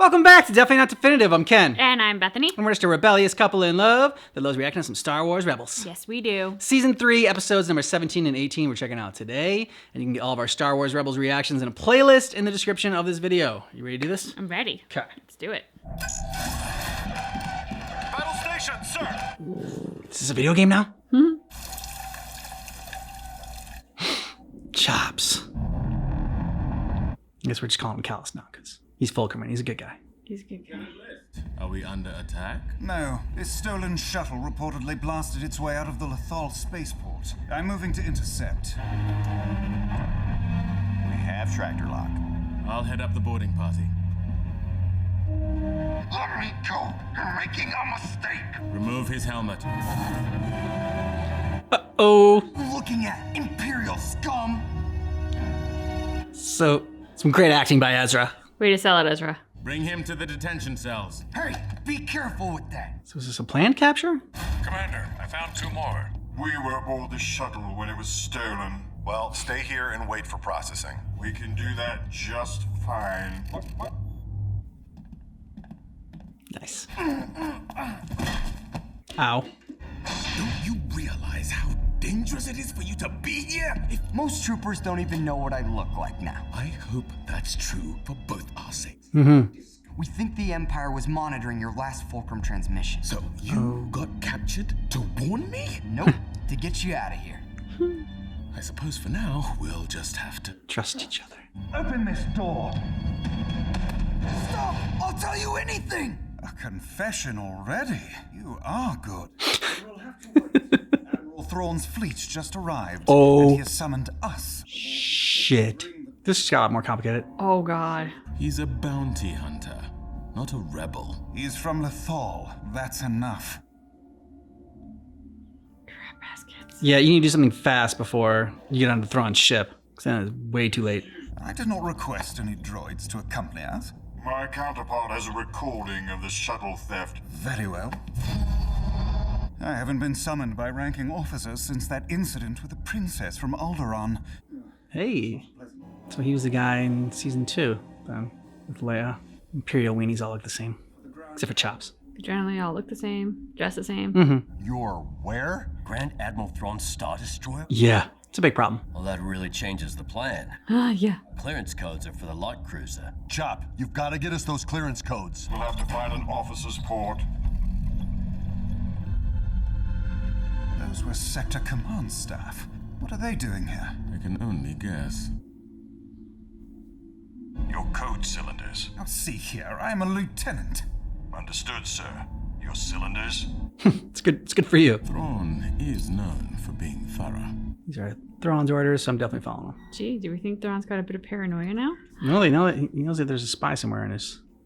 Welcome back to Definitely Not Definitive. I'm Ken. And I'm Bethany. And we're just a rebellious couple in love that loves reacting to some Star Wars Rebels. Yes, we do. Season 3, episodes number 17 and 18, we're checking out today. And you can get all of our Star Wars Rebels reactions in a playlist in the description of this video. You ready to do this? I'm ready. Okay. Let's do it. Battle station, sir! Is this a video game now? Chops. I guess we're just calling him Callus now, because he's Fulcrum, he's a good guy. He's a good guy. Are we under attack? No, this stolen shuttle reportedly blasted its way out of the Lothal spaceport. I'm moving to intercept. We have tractor lock. I'll head up the boarding party. Let me go. You're making a mistake. Remove his helmet. Uh-oh. Looking at Imperial scum. So, some great acting by Ezra. Way to sell it, Ezra. Bring him to the detention cells. Hey, be careful with that. So is this a planned capture? Commander, I found 2 more. We were aboard the shuttle when it was stolen. Well, stay here and wait for processing. We can do that just fine. Nice. Ow. Don't you realize how dangerous it is for you to be here? Most troopers don't even know what I look like now. I hope that's true for both our sakes. We think the Empire was monitoring your last Fulcrum transmission. So you got captured to warn me? Nope, to get you out of here. I suppose for now, we'll just have to... Trust each other. Open this door. Stop! I'll tell you anything! A confession already? You are good. We'll have to wait. Admiral Thrawn's fleet's just arrived. Oh. And he has summoned us. Shit. This just got a lot more complicated. Oh, God. He's a bounty hunter, not a rebel. He's from Lothal. That's enough. Crap baskets. Yeah, you need to do something fast before you get onto Thrawn's ship, because then it's way too late. I did not request any droids to accompany us. My counterpart has a recording of the shuttle theft. Very well. I haven't been summoned by ranking officers since that incident with the princess from Alderaan. Hey. So he was the guy in season 2, then, with Leia. Imperial weenies all look the same, except for Chops. They generally all look the same, dress the same. You're where? Grand Admiral Thrawn's Star Destroyer? Yeah, it's a big problem. Well, that really changes the plan. Yeah. Clearance codes are for the light cruiser. Chop, you've got to get us those clearance codes. We'll have to find an officer's port. Those were Sector Command staff. What are they doing here? I can only guess. Your code cylinders. Now see here, I am a lieutenant. Understood, sir. Your cylinders? It's good for you. Thrawn is known for being thorough. These are Thrawn's orders, so I'm definitely following them. Gee, do we think Thrawn's got a bit of paranoia now? No, they know that he knows that there's a spy somewhere in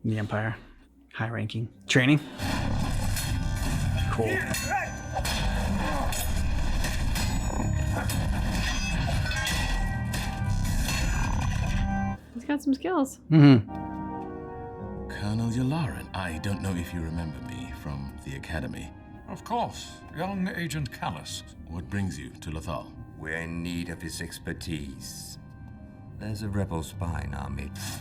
the Empire. High ranking. Training. Cool. He's got some skills. Colonel Yularen, I don't know if you remember me from the Academy. Of course, young Agent Callus. What brings you to Lothal? We're in need of his expertise. There's a rebel spy in our midst,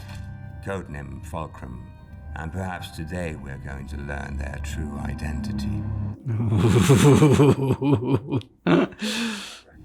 codename Fulcrum, and perhaps today we're going to learn their true identity.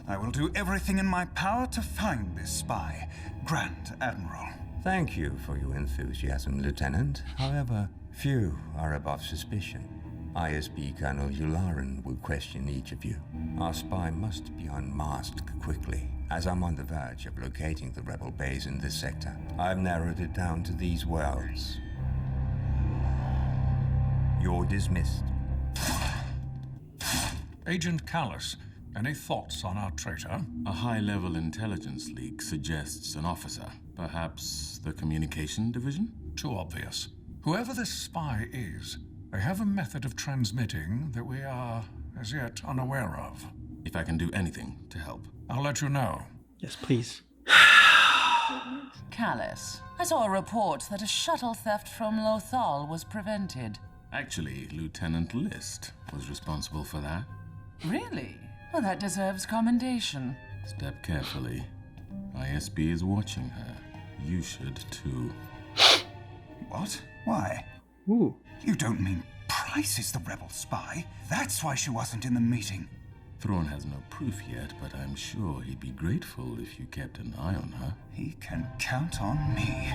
I will do everything in my power to find this spy, Grand Admiral. Thank you for your enthusiasm, Lieutenant. However, few are above suspicion. ISB Colonel Yularen will question each of you. Our spy must be unmasked quickly, as I'm on the verge of locating the rebel base in this sector. I've narrowed it down to these worlds. You're dismissed. Agent Callus, any thoughts on our traitor? A high-level intelligence leak suggests an officer. Perhaps the communication division? Too obvious. Whoever this spy is, they have a method of transmitting that we are, as yet, unaware of. If I can do anything to help. I'll let you know. Yes, please. Callus, I saw a report that a shuttle theft from Lothal was prevented. Actually, Lieutenant List was responsible for that. Really? Well, that deserves commendation. Step carefully. ISB is watching her. You should too. What? Why? Ooh. You don't mean Price is the rebel spy? That's why she wasn't in the meeting. Thrawn has no proof yet, but I'm sure he'd be grateful if you kept an eye on her. He can count on me.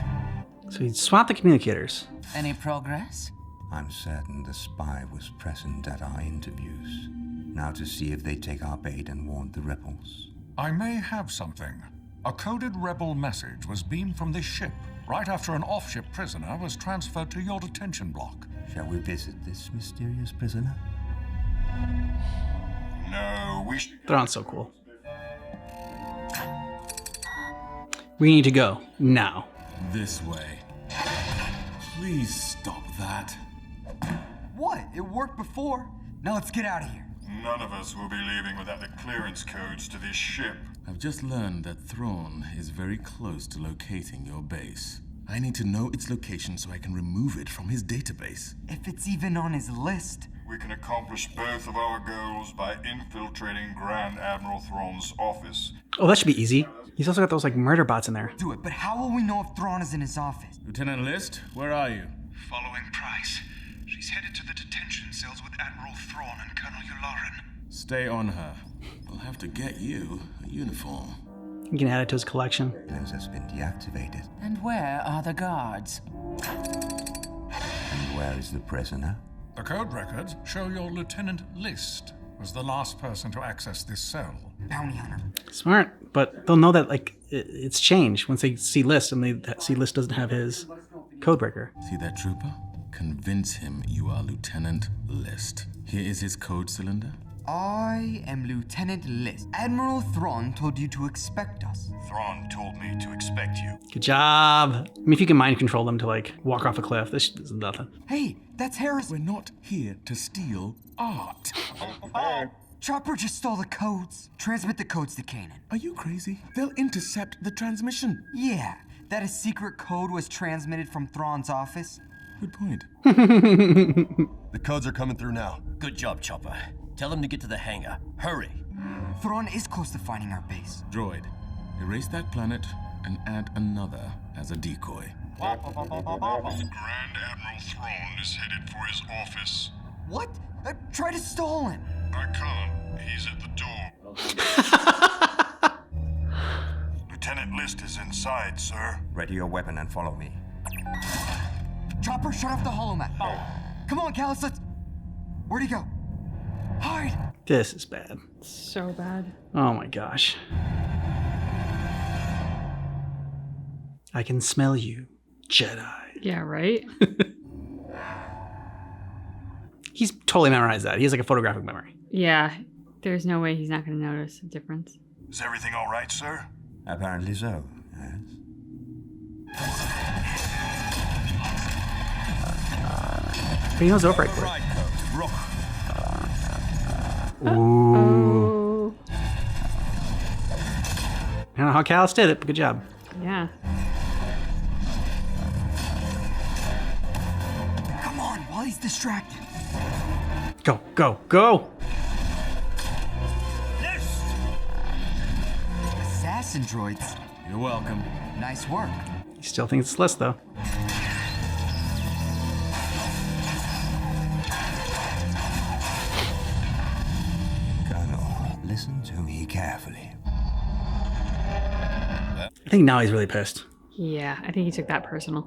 So he swapped the communicators. Any progress? I'm certain the spy was present at our interviews. Now to see if they take our bait and warn the rebels. I may have something. A coded rebel message was beamed from this ship right after an off-ship prisoner was transferred to your detention block. Shall we visit this mysterious prisoner? No, we should. Thrawn's so cool. We need to go now. This way. Please stop that. What? It worked before. Now let's get out of here. None of us will be leaving without the clearance codes to this ship. I've just learned that Thrawn is very close to locating your base. I need to know its location so I can remove it from his database. If it's even on his list. We can accomplish both of our goals by infiltrating Grand Admiral Thrawn's office. Oh, that should be easy. He's also got those like murder bots in there. Do it, but how will we know if Thrawn is in his office? Lieutenant List, where are you? Following Price. She's headed to the detention cells with Admiral Thrawn and Colonel Yularen. Stay on her. We'll have to get you a uniform. He can add it to his collection. Lens has been deactivated. And where are the guards? And where is the prisoner? The code records show your Lieutenant List was the last person to access this cell. Bounty hunter. Smart, but they'll know that like it's changed once they see List, and they see List doesn't have his codebreaker. See that trooper? Convince him you are Lieutenant List. Here is his code cylinder. I am Lieutenant List. Admiral Thrawn told you to expect us. Thrawn told me to expect you. Good job. I mean, if you can mind control them to like walk off a cliff, this is nothing. Hey, that's Harris. We're not here to steal art. Chopper just stole the codes. Transmit the codes to Kanan. Are you crazy? They'll intercept the transmission. Yeah, that a secret code was transmitted from Thrawn's office. Good point. The codes are coming through now. Good job, Chopper. Tell them to get to the hangar. Hurry. Thrawn is close to finding our base. Droid, erase that planet and add another as a decoy. Grand Admiral Thrawn is headed for his office. What? Try to stall him. I can't. He's at the door. Lieutenant List is inside, sir. Ready your weapon and follow me. Chopper, shut off the holomet. Come on, Callus, let's... Where'd he go? Hide! This is bad. So bad. Oh my gosh. I can smell you, Jedi. Yeah, right? He's totally memorized that. He has like a photographic memory. Yeah. There's no way he's not going to notice a difference. Is everything all right, sir? Apparently so, yes. But he knows override for it. Oh. I don't know how Callus did it, but good job. Yeah. Come on, while he's distracted. Go, go, go! Assassin droids. You're welcome. Nice work. He still thinks it's List, though. Colonel, listen to me carefully. I think now he's really pissed. Yeah, I think he took that personal.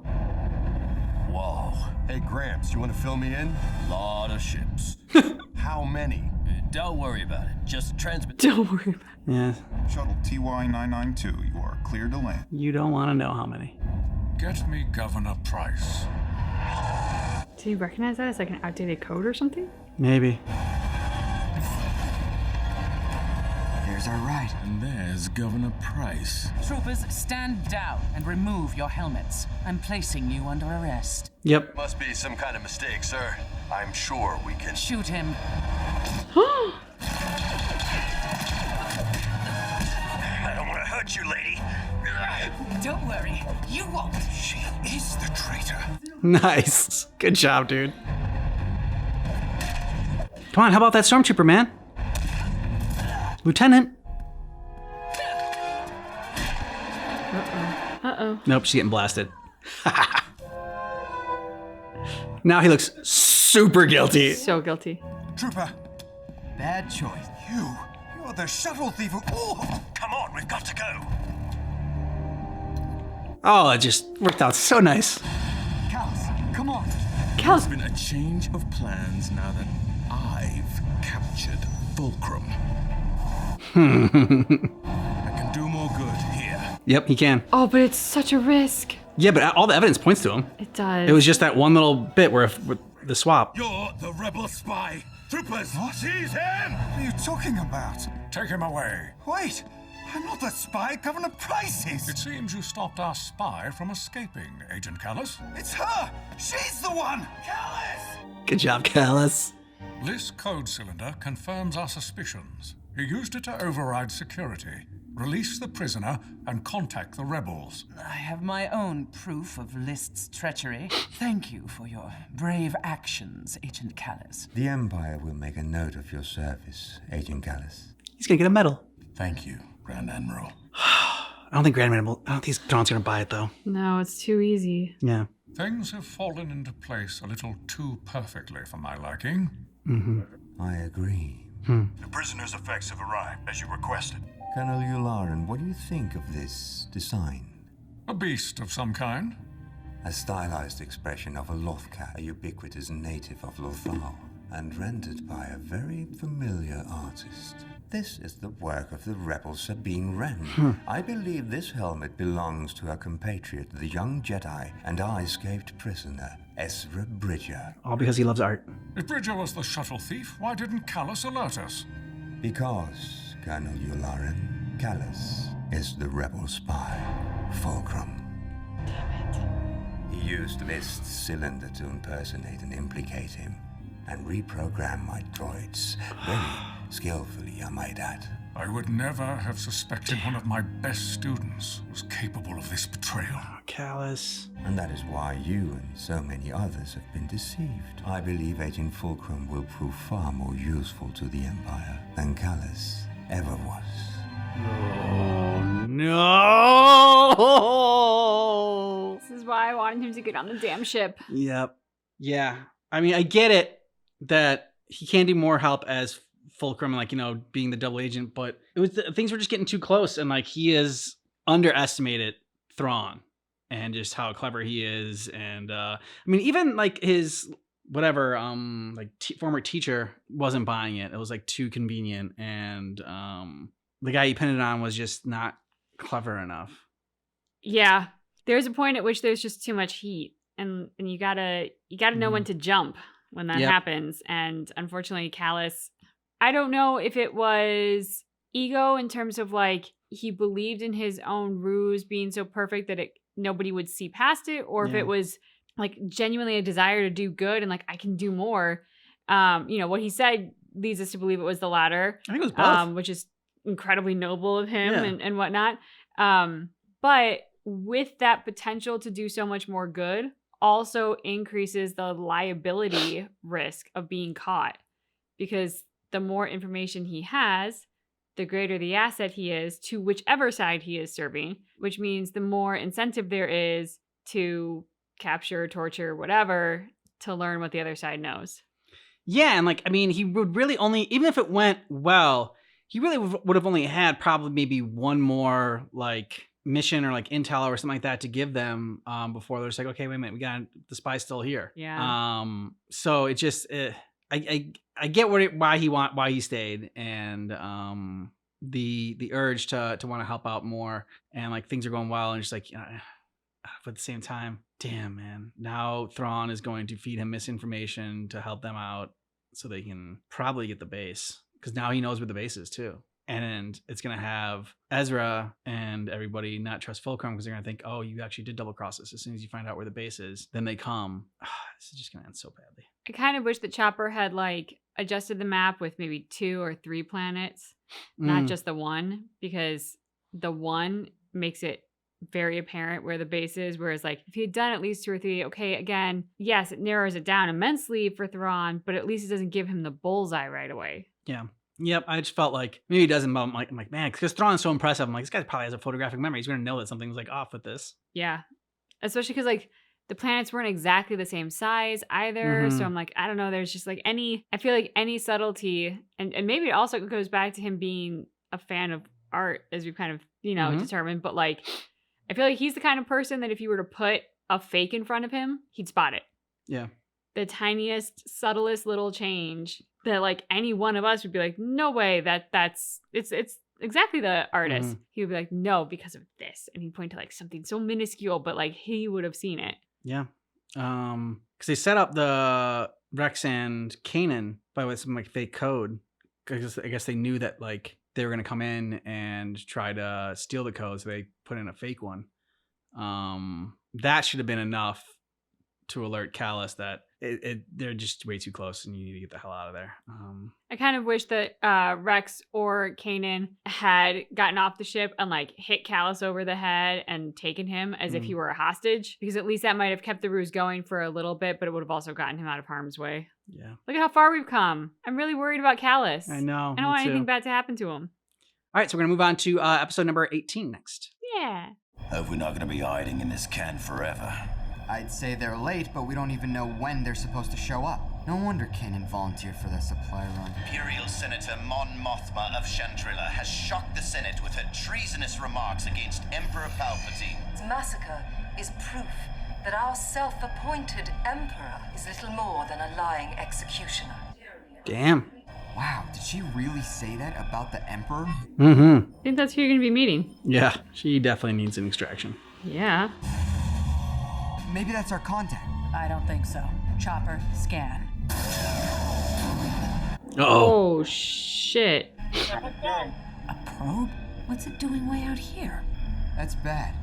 Whoa. Hey, Gramps, you want to fill me in? Lot of ships. How many? Don't worry about it. Just transmit. Don't worry about it. Yeah, Shuttle TY-992, you are clear to land. you don't want to know how many. Get me Governor Price. Did he recognize that as like an outdated code or something? Maybe. There's our ride. And there's Governor Price. Troopers, stand down and remove your helmets. I'm placing you under arrest. Yep. Must be some kind of mistake, sir. I'm sure we can. Shoot him. I don't want to hurt you, lady. Don't worry, you won't. She is the traitor. Nice. Good job, dude. Come on, how about that stormtrooper, man? Lieutenant. Uh-oh. Nope, she's getting blasted. Now he looks super guilty. So guilty. Trooper, Bad choice. you're the shuttle thief. Oh, Come on, we've got to go. Oh, it just worked out so nice. Callus, come on. Cal's There's been a change of plans now that I've captured Fulcrum. I can do more good here. Yep, he can. Oh, but it's such a risk. Yeah, but all the evidence points to him. It does. It was just that one little bit where with the swap. You're the rebel spy. Troopers, seize him! what are you talking about? Take him away. Wait, I'm not the spy. Governor Price is. It seems you stopped our spy from escaping, Agent Callus. It's her. She's the one. Callus. Good job, Callus. This code cylinder confirms our suspicions. He used it to override security, release the prisoner, and contact the rebels. I have my own proof of List's treachery. Thank you for your brave actions, Agent Callus. The Empire will make a note of your service, Agent Callus. He's gonna get a medal. Thank you, Grand Admiral. I don't think I don't think Thrawn's gonna buy it though. No, it's too easy. Yeah. Things have fallen into place a little too perfectly for my liking. I agree. The prisoner's effects have arrived, as you requested. Colonel Yularen, what do you think of this design? A beast of some kind. A stylized expression of a Lothcat, a ubiquitous native of Lothal, and rendered by a very familiar artist. This is the work of the rebel Sabine Wren. I believe this helmet belongs to her compatriot, the young Jedi, and I escaped prisoner, Ezra Bridger. All because he loves art. If Bridger was the shuttle thief, why didn't Callus alert us? Because, Colonel Yularen, Callus is the rebel spy, Fulcrum. He used List's cylinder to impersonate and implicate him, and reprogram my droids. Very skillfully, I might add. I would never have suspected one of my best students was capable of this betrayal. Callus. And that is why you and so many others have been deceived. I believe Agent Fulcrum will prove far more useful to the Empire than Callus ever was. Oh no! This is why I wanted him to get on the damn ship. Yep. Yeah. I mean, I get it that he can do more help as Fulcrum, like, you know, being the double agent, but it was things were just getting too close, and like he has underestimated Thrawn and just how clever he is, and I mean, even like his whatever former teacher wasn't buying it. It was like too convenient, and the guy he pinned it on was just not clever enough. Yeah. There's a point at which there's just too much heat, and you gotta know when to jump when that happens. And unfortunately, Callus, I don't know if it was ego in terms of like he believed in his own ruse being so perfect that nobody would see past it, or if it was like genuinely a desire to do good and like I can do more. You know, what he said leads us to believe it was the latter. I think it was both. Which is incredibly noble of him and whatnot. But with that potential to do so much more good also increases the liability risk of being caught, because the more information he has, the greater the asset he is to whichever side he is serving, which means the more incentive there is to capture, torture, whatever, to learn what the other side knows. Yeah, and like, I mean, he would really only, even if it went well, he really would have only had probably maybe one more like mission or like intel or something like that to give them before they're just like, okay, wait a minute, we got the spy's still here. Yeah. So it just, I get why he stayed, and the urge to want to help out more, and like things are going well, and just like, but at the same time, damn man, now Thrawn is going to feed him misinformation to help them out, so they can probably get the base, because now he knows where the base is too, and it's gonna have Ezra and everybody not trust Fulcrum because they're gonna think, oh, you actually did double cross us. As soon as you find out where the base is, then they come. This is just gonna end so badly. I kind of wish that Chopper had like adjusted the map with maybe 2 or 3 planets, not just the one, because the one makes it very apparent where the base is. Whereas like if he had done at least 2 or 3, okay, again, yes, it narrows it down immensely for Thrawn, but at least it doesn't give him the bullseye right away. Yeah. Yep. I just felt like maybe he doesn't, but I'm like, man, because Thrawn's so impressive. I'm like, this guy probably has a photographic memory. He's going to know that something's like off with this. Yeah. Especially because like the planets weren't exactly the same size either. So I'm like, I don't know. There's just like I feel like any subtlety, and maybe it also goes back to him being a fan of art, as we've kind of, determined. But like, I feel like he's the kind of person that if you were to put a fake in front of him, he'd spot it. Yeah. The tiniest, subtlest little change that like any one of us would be like, no way, it's exactly the artist. He would be like, no, because of this. And he'd point to like something so minuscule, but like he would have seen it. Yeah. Because they set up the Rex and Kanan with some like fake code. I guess they knew that like they were going to come in and try to steal the code. So they put in a fake one. That should have been enough to alert Callus that they're just way too close and you need to get the hell out of there. I kind of wish that Rex or Kanan had gotten off the ship and like hit Callus over the head and taken him as if he were a hostage, because at least that might have kept the ruse going for a little bit, but it would have also gotten him out of harm's way. Yeah. Look at how far we've come. I'm really worried about Callus. I know. I don't want anything bad to happen to him. All right, so we're going to move on to episode number 18 next. Yeah. Hope we're not going to be hiding in this can forever. I'd say they're late, but we don't even know when they're supposed to show up. No wonder Kanan volunteered for the supply run. Imperial Senator Mon Mothma of Chandrila has shocked the Senate with her treasonous remarks against Emperor Palpatine. This massacre is proof that our self-appointed Emperor is little more than a lying executioner. Damn. Wow, did she really say that about the Emperor? I think that's who you're going to be meeting. Yeah, she definitely needs an extraction. Yeah. Maybe that's our contact. I don't think so. Chopper, scan. Oh, shit. A probe? What's it doing way out here? That's bad.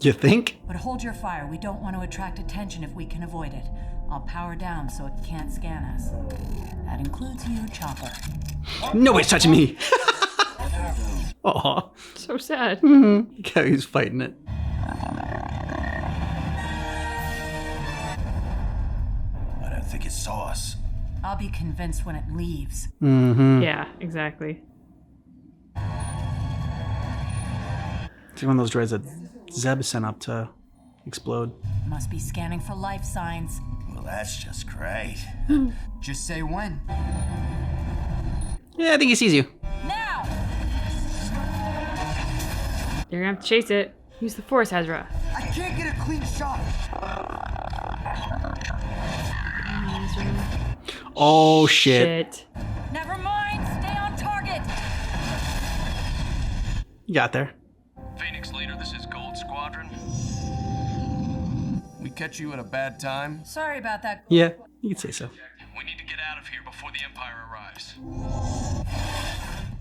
You think? But hold your fire. We don't want to attract attention if we can avoid it. I'll power down so it can't scan us. That includes you, Chopper. Nobody's touching me. Aw. So sad. Look how he's fighting it. I don't think it saw us. I'll be convinced when it leaves. Yeah, exactly. It's one of those droids that Zeb sent up to explode. Must be scanning for life signs. Well, that's just great. Just say when. Yeah, I think he sees you. Now! You're gonna have to chase it. Use the Force, Ezra. I can't get a clean shot. Oh, shit. Never mind, stay on target! You got there. Phoenix Leader, this is Gold Squadron. We catch you at a bad time? Sorry about that. Yeah, you could say so. We need to get out of here before the Empire arrives.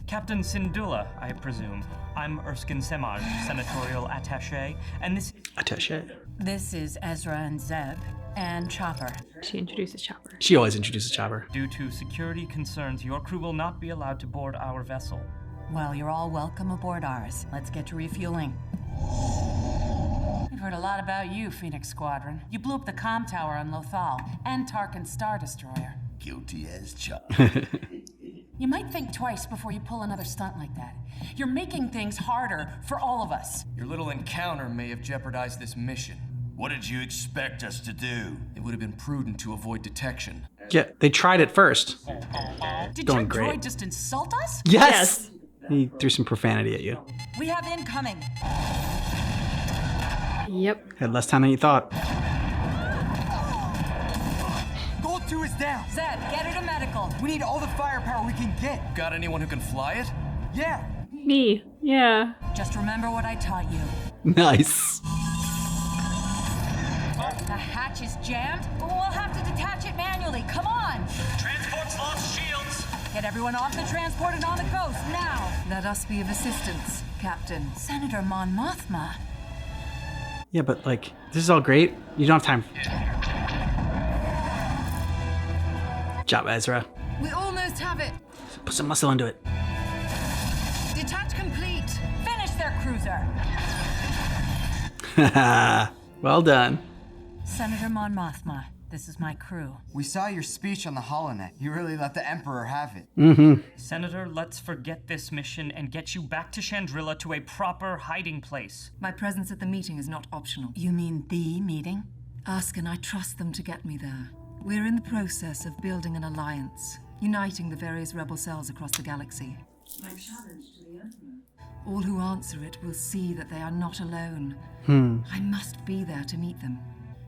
Captain Syndulla, I presume. I'm Erskine Semaj, Senatorial Attaché, and this... Attaché? This is Ezra and Zeb, and Chopper. She introduces Chopper. She always introduces Chopper. Due to security concerns, your crew will not be allowed to board our vessel. Well, you're all welcome aboard ours. Let's get to refueling. We've heard a lot about you, Phoenix Squadron. You blew up the comm tower on Lothal and Tarkin's Star Destroyer. Guilty as charged. You might think twice before you pull another stunt like that. You're making things harder for all of us. Your little encounter may have jeopardized this mission. What did you expect us to do? It would have been prudent to avoid detection. Yeah, they tried it first. Did Going your great. droid just insult us? Yes! He threw some profanity at you. We have incoming. Yep. Had less time than you thought. Gold 2 is down. Zeb, get her to medical. We need all the firepower we can get. Got anyone who can fly it? Yeah. Me. Yeah. Just remember what I taught you. Nice. The hatch is jammed, but we'll have to detach it manually. Come on! Transport's lost shields! Get everyone off the transport and on the coast, now! Let us be of assistance, Captain. Senator Mon Mothma. Yeah, but like, this is all great. You don't have time. Good job, Ezra. We almost have it. Put some muscle into it. Detach complete. Finish their cruiser. Well done. Senator Mon Mothma, this is my crew. We saw your speech on the HoloNet. You really let the Emperor have it. Senator, let's forget this mission and get you back to Chandrila to a proper hiding place. My presence at the meeting is not optional. You mean the meeting? Ask and I trust them to get me there. We're in the process of building an alliance, uniting the various rebel cells across the galaxy. My challenge to the Emperor. All who answer it will see that they are not alone. I must be there to meet them.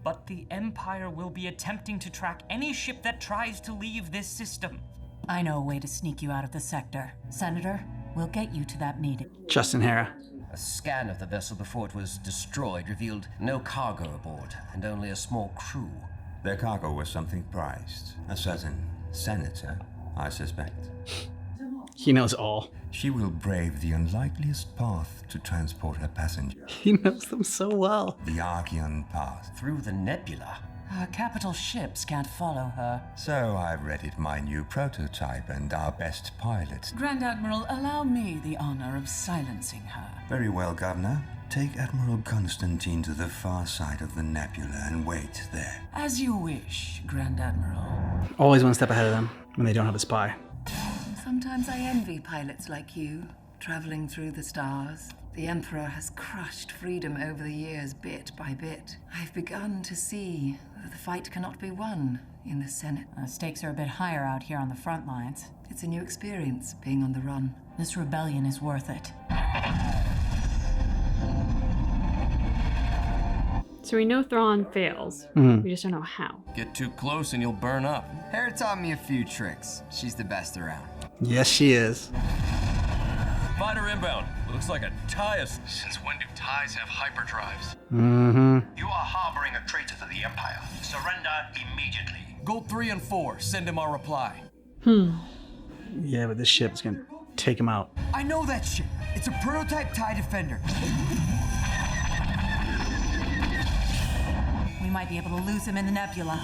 But the Empire will be attempting to track any ship that tries to leave this system. I know a way to sneak you out of the sector. Senator, we'll get you to that meeting. Justin Hera. A scan of the vessel before it was destroyed revealed no cargo aboard and only a small crew. Their cargo was something prized. A certain senator, I suspect. He knows all. She will brave the unlikeliest path to transport her passenger. He knows them so well. The Archeon path. Through the nebula. Our capital ships can't follow her. So I've readied my new prototype and our best pilot. Grand Admiral, allow me the honor of silencing her. Very well, Governor. Take Admiral Constantine to the far side of the nebula and wait there. As you wish, Grand Admiral. Always one step ahead of them when they don't have a spy. Sometimes I envy pilots like you, traveling through the stars. The Emperor has crushed freedom over the years, bit by bit. I've begun to see that the fight cannot be won in the Senate. The stakes are a bit higher out here on the front lines. It's a new experience, being on the run. This rebellion is worth it. So we know Thrawn fails. We just don't know how. Get too close and you'll burn up. Hera taught me a few tricks. She's the best around. Yes, she is. Fighter inbound. Looks like a tie is. Since when do ties have hyperdrives? You are harboring a traitor to the Empire. Surrender immediately. Gold 3 and 4. Send him our reply. Yeah, but this ship is gonna take him out. I know that ship. It's a prototype TIE Defender. We might be able to lose him in the nebula.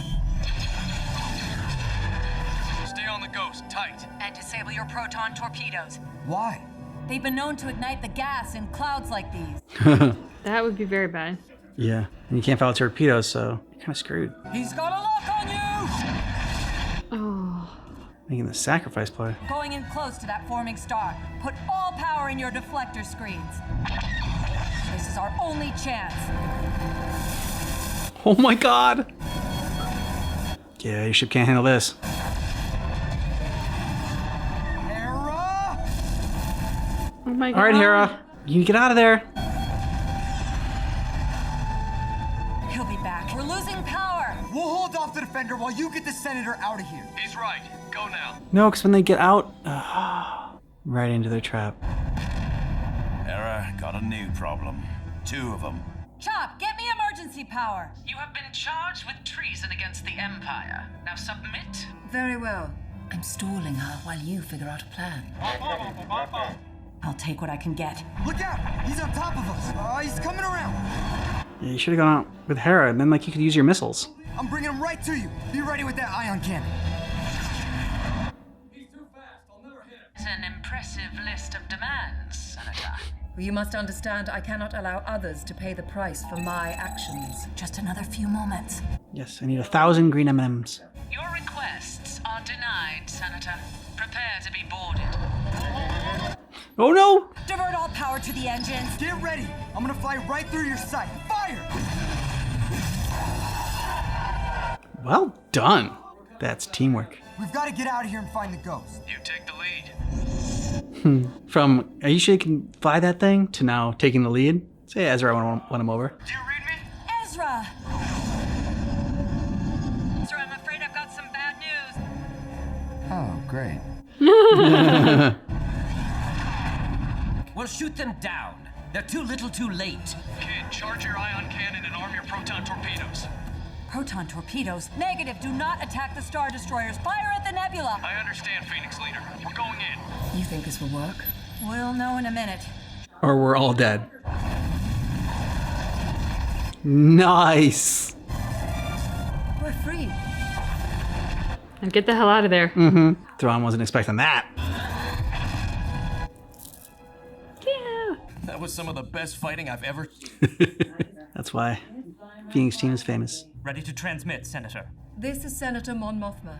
Stay on the Ghost, tight. And disable your proton torpedoes. Why? They've been known to ignite the gas in clouds like these. That would be very bad. Yeah, and you can't fire torpedoes, so you're kind of screwed. He's got a lock on you! Oh. Making the sacrifice play. Going in close to that forming star. Put all power in your deflector screens. This is our only chance. Oh my god! Yeah, your ship can't handle this. Hera! Oh my god. All right, Hera, you can get out of there. He'll be back. We're losing power. We'll hold off the Defender while you get the Senator out of here. He's right. Go now. No, because when they get out, right into their trap. Hera, got a new problem. 2 of them. Chop, get me emergency power. You have been charged with treason against the Empire. Now submit. Very well. I'm stalling her while you figure out a plan. I'll take what I can get. Look out! He's on top of us. He's coming around. Yeah, you should have gone out with Hera, and then like you could use your missiles. I'm bringing him right to you. Be ready with that ion cannon. He's too fast. I'll never hit him. It's an impressive list of demands, Senator. You must understand I cannot allow others to pay the price for my actions. Just another few moments. Yes, I need 1,000 green M&Ms. Your requests are denied, Senator. Prepare to be boarded. Oh no! Divert all power to the engines. Get ready. I'm gonna fly right through your sight. Fire! Well done. That's teamwork. We've got to get out of here and find the Ghost. You take the lead. From, are you sure you can fly that thing, to now taking the lead? Say, Ezra, I want him over. Do you read me? Ezra! Sir, I'm afraid I've got some bad news. Oh, great. We'll shoot them down. They're too little too late. Kid, charge your ion cannon and arm your proton torpedoes. Proton torpedoes? Negative. Do not attack the Star Destroyers. Fire at the nebula. I understand, Phoenix Leader. We're going in. You think this will work? We'll know in a minute. Or we're all dead. Nice. We're free. And get the hell out of there. Thrawn wasn't expecting that. Yeah. That was some of the best fighting I've ever... That's why Phoenix Team is famous. Ready to transmit, Senator. This is Senator Mon Mothma.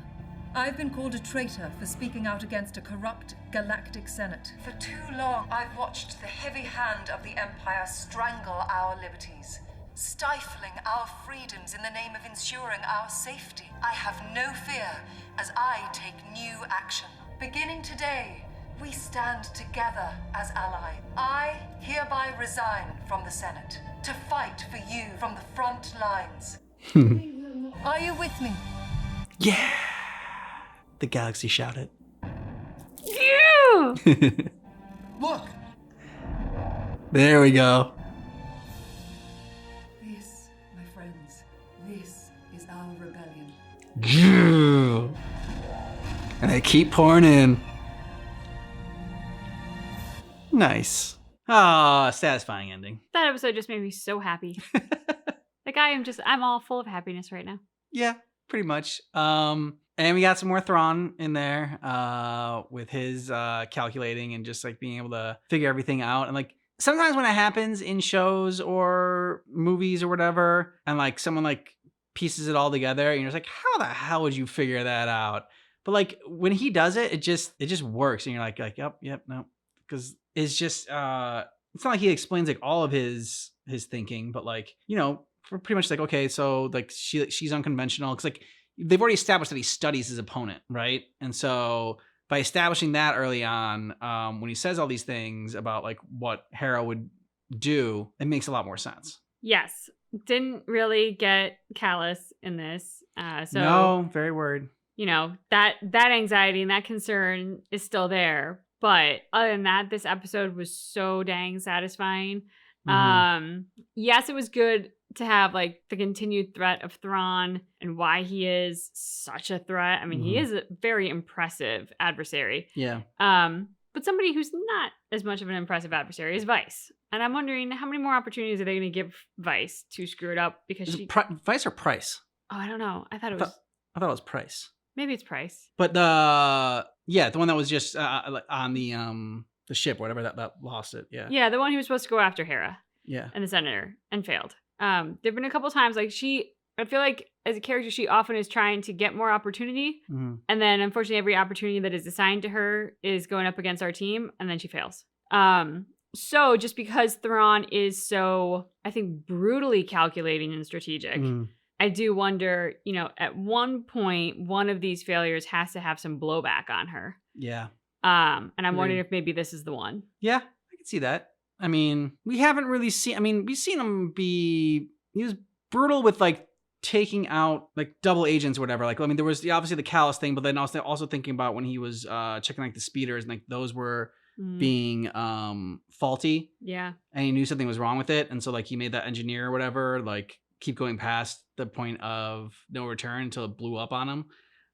I've been called a traitor for speaking out against a corrupt galactic senate. For too long, I've watched the heavy hand of the Empire strangle our liberties. stifling our freedoms in the name of ensuring our safety. I have no fear as I take new action. Beginning today, we stand together as allies. I hereby resign from the Senate to fight for you from the front lines. Are you with me? Yeah. The galaxy shouted. Yeah. Look! There we go. This, my friends, this is our rebellion. And they keep pouring in. Nice. Ah, satisfying ending. That episode just made me so happy. Like I'm all full of happiness right now. Yeah, pretty much. And we got some more Thrawn in there, with his calculating and just like being able to figure everything out. And like sometimes when it happens in shows or movies or whatever, and like someone like pieces it all together, and you're just like, how the hell would you figure that out? But like when he does it, it just works, and you're like, yep, no, because it's just it's not like he explains like all of his thinking, but like, you know, for pretty much like, okay, so like she's unconventional, because like they've already established that he studies his opponent, right? And so by establishing that early on, when he says all these things about like what Hera would do, it makes a lot more sense. Yes. Didn't really get Callus in this. So no, very worried. You know, that anxiety and that concern is still there. But other than that, this episode was so dang satisfying. Mm-hmm. Yes, it was good to have like the continued threat of Thrawn and why he is such a threat. I mean, he is a very impressive adversary. Yeah. But somebody who's not as much of an impressive adversary is Vice. And I'm wondering how many more opportunities are they going to give Vice to screw it up, because is she... Vice or Price? Oh, I don't know. I thought it was Price. Maybe it's Price. But the one that was just on the ship, whatever, that lost it. Yeah. Yeah, the one who was supposed to go after Hera. Yeah. And the Senator, and failed. There've been a couple times like I feel like as a character, she often is trying to get more opportunity. Mm-hmm. And then unfortunately, every opportunity that is assigned to her is going up against our team, and then she fails. So just because Thrawn is so, I think, brutally calculating and strategic, I do wonder, you know, at one point, one of these failures has to have some blowback on her. Yeah. And I'm wondering if maybe this is the one. Yeah, I can see that. I mean, we haven't really seen, we've seen him he was brutal with like taking out like double agents or whatever. Like, I mean, there was obviously the Callus thing, but then also thinking about when he was checking like the speeders, and like those were being faulty. Yeah. And he knew something was wrong with it. And so like he made that engineer or whatever, like keep going past the point of no return until it blew up on him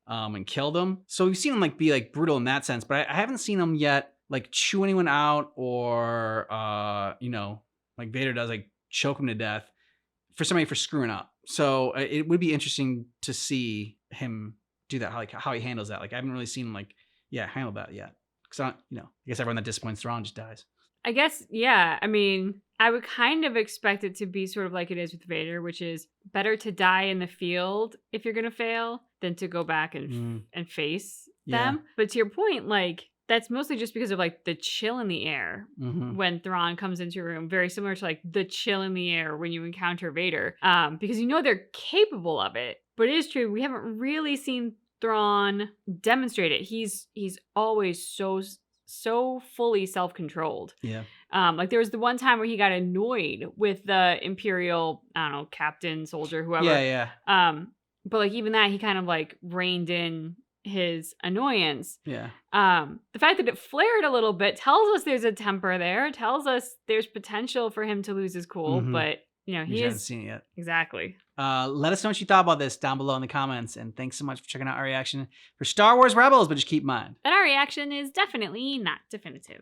and killed him. So we've seen him like be like brutal in that sense, but I haven't seen him yet like chew anyone out or, you know, like Vader does, like choke him to death for somebody for screwing up. So it would be interesting to see him do that, how he handles that. Like I haven't really seen him handle that yet. Because I guess everyone that disappoints Thrawn just dies. I guess, yeah. I mean, I would kind of expect it to be sort of like it is with Vader, which is better to die in the field if you're going to fail than to go back and face them. But to your point, like, that's mostly just because of like the chill in the air when Thrawn comes into a room, very similar to like the chill in the air when you encounter Vader, because you know they're capable of it. But it is true, we haven't really seen Thrawn demonstrate it. He's always so fully self-controlled. Yeah. Like there was the one time where he got annoyed with the Imperial, I don't know, captain, soldier, whoever. Yeah. But like even that, he kind of like reined in his annoyance. Yeah. The fact that it flared a little bit tells us there's a temper there, tells us there's potential for him to lose his cool, but you know, he hasn't seen it yet. Exactly. Let us know what you thought about this down below in the comments, and thanks so much for checking out our reaction for Star Wars Rebels, but just keep in mind that our reaction is definitely not definitive.